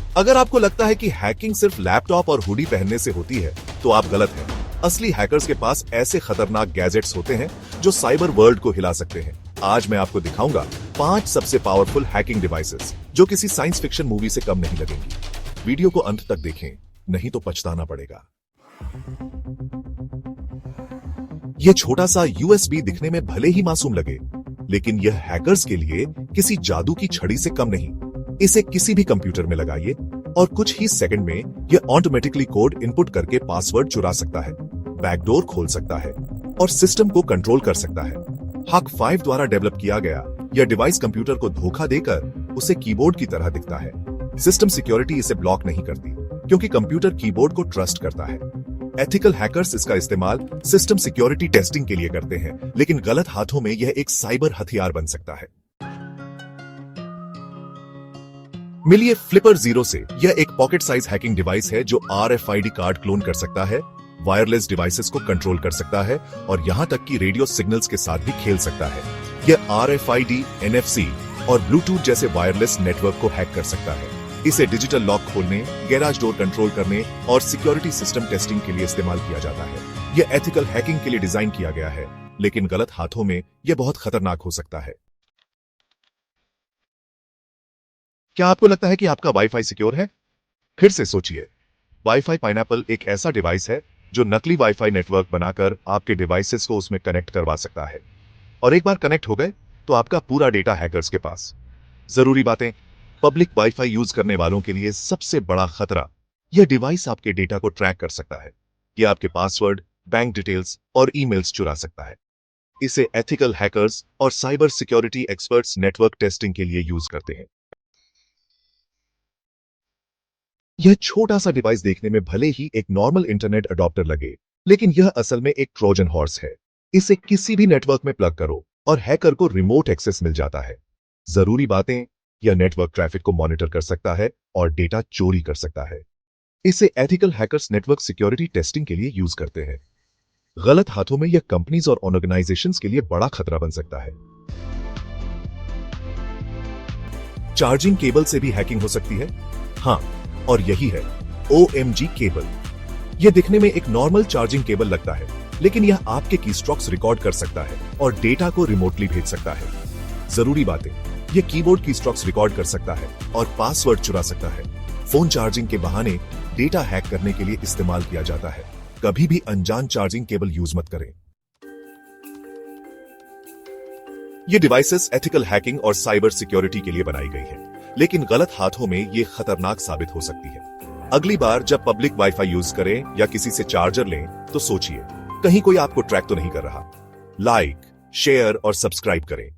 अगर आपको लगता है कि हैकिंग सिर्फ लैपटॉप और हुडी पहनने से होती है, तो आप गलत हैं। असली हैकर्स के पास ऐसे खतरनाक गैजेट्स होते हैं जो साइबर वर्ल्ड को हिला सकते हैं। आज मैं आपको दिखाऊंगा 5 सबसे पावरफुल हैकिंग डिवाइसेस जो किसी साइंस फिक्शन मूवी से कम नहीं लगेंगी। वीडियो को अंत तक देखें, नहीं तो पछताना पड़ेगा। यह छोटा सा यूएसबी दिखने में भले ही मासूम लगे, लेकिन यह हैकर्स के लिए किसी जादू की छड़ी से कम नहीं। इसे किसी भी कंप्यूटर में लगाइए और कुछ ही सेकंड में यह ऑटोमेटिकली कोड इनपुट करके पासवर्ड चुरा सकता है, बैकडोर खोल सकता है और सिस्टम को कंट्रोल कर सकता है। हक 5 द्वारा डेवलप किया गया यह डिवाइस कंप्यूटर को धोखा देकर उसे कीबोर्ड की तरह दिखता है। सिस्टम सिक्योरिटी इसे ब्लॉक नहीं करती, क्योंकि कंप्यूटर कीबोर्ड को ट्रस्ट करता है। एथिकल हैकर्स इसका इस्तेमाल सिस्टम सिक्योरिटी टेस्टिंग के लिए करते हैं, लेकिन गलत हाथों में यह एक साइबर हथियार बन सकता है। मिलिए फ्लिपर जीरो से। यह एक पॉकेट साइज हैकिंग डिवाइस है जो RFID कार्ड क्लोन कर सकता है, वायरलेस डिवाइसेस को कंट्रोल कर सकता है और यहां तक कि रेडियो सिग्नल्स के साथ भी खेल सकता है। यह RFID, NFC और ब्लूटूथ जैसे वायरलेस नेटवर्क को हैक कर सकता है। इसे डिजिटल लॉक खोलने, गैराज डोर कंट्रोल करने और सिक्योरिटी सिस्टम टेस्टिंग के लिए इस्तेमाल किया जाता है। यह एथिकल हैकिंग के लिए डिजाइन किया गया है, लेकिन गलत हाथों में यह बहुत खतरनाक हो सकता है। क्या आपको लगता है कि आपका वाईफाई सिक्योर है? फिर से सोचिए। वाईफाई पाइनएप्पल एक ऐसा डिवाइस है जो नकली वाईफाई नेटवर्क बनाकर आपके डिवाइसेस को उसमें कनेक्ट करवा सकता है, और एक बार कनेक्ट हो गए तो आपका पूरा डेटा हैकर्स के पास। जरूरी बातें, पब्लिक वाईफाई यूज करने वालों के लिए सबसे बड़ा खतरा, यह डिवाइस आपके डेटा को ट्रैक कर सकता है। यह आपके पासवर्ड, बैंक डिटेल्स और ईमेल्स चुरा सकता है। इसे एथिकल हैकर्स और cyber security experts network testing के लिए यूज करते हैं। यह छोटा सा डिवाइस देखने में भले ही एक नॉर्मल इंटरनेट अडॉप्टर लगे, लेकिन यह असल में एक ट्रोजन हॉर्स है। इसे किसी भी नेटवर्क में प्लग करो और हैकर को रिमोट एक्सेस मिल जाता है। जरूरी बातें, यह नेटवर्क ट्रैफिक को मॉनिटर कर सकता है और डेटा चोरी कर सकता है। इसे ethical hackers network security testing के लिए यूज करते हैं। गलत हाथों में यह कंपनीज और ऑर्गेनाइजेशंस के लिए बड़ा खतरा बन सकता है। चार्जिंग केबल से भी हैकिंग हो सकती है। हाँ, और यही है OMG केबल। यह दिखने में एक नॉर्मल चार्जिंग केबल लगता है, लेकिन यह आपके कीस्ट्रोक्स रिकॉर्ड कर सकता है और डेटा को रिमोटली भेज सकता है। जरूरी बातें, यह कीबोर्ड कीस्ट्रोक्स रिकॉर्ड कर सकता है और पासवर्ड चुरा सकता है। फोन चार्जिंग के बहाने डेटा हैक करने के लिए इस्तेमाल किया जाता है। कभी भी अनजान चार्जिंग केबल यूज मत करें। ये डिवाइसेस एथिकल हैकिंग और साइबर सिक्योरिटी के लिए बनाई गई है, लेकिन गलत हाथों में ये खतरनाक साबित हो सकती है। अगली बार जब पब्लिक वाईफाई यूज करें या किसी से चार्जर लें, तो सोचिए, कहीं कोई आपको ट्रैक तो नहीं कर रहा। लाइक, शेयर और सब्सक्राइब करें।